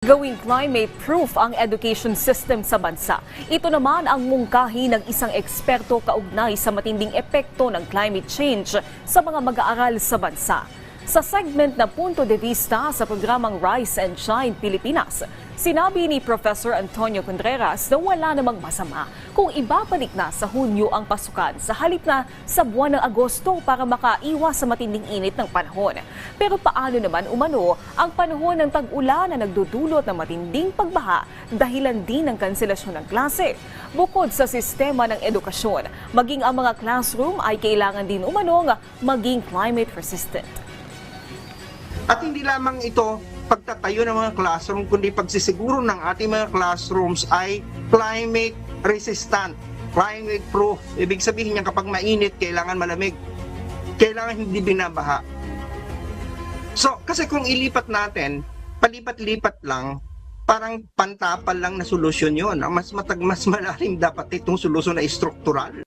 Gawing climate-proof ang education system sa bansa. Ito naman ang mungkahi ng isang eksperto kaugnay sa matinding epekto ng climate change sa mga mag-aaral sa bansa. Sa segment na Punto de Vista sa programang Rise and Shine Pilipinas, sinabi ni Professor Antonio Contreras na wala namang masama kung ibabalik na sa Hunyo ang pasukan sa halip na sa buwan ng Agosto para makaiwas sa matinding init ng panahon. Pero paano naman umano ang panahon ng tag-ulan na nagdudulot ng matinding pagbaha dahilan din ng kanselasyon ng klase? Bukod sa sistema ng edukasyon, maging ang mga classroom ay kailangan din umanong maging climate resistant. At hindi lamang ito pagtatayo ng mga classroom, kundi pagsisiguro ng ating mga classrooms ay climate resistant, climate proof. Ibig sabihin niya kapag mainit, kailangan malamig, kailangan hindi binabaha. So, kasi kung ilipat natin, palipat-lipat lang, parang pantapal lang na solusyon yun. Mas malalim dapat itong solusyon na struktural.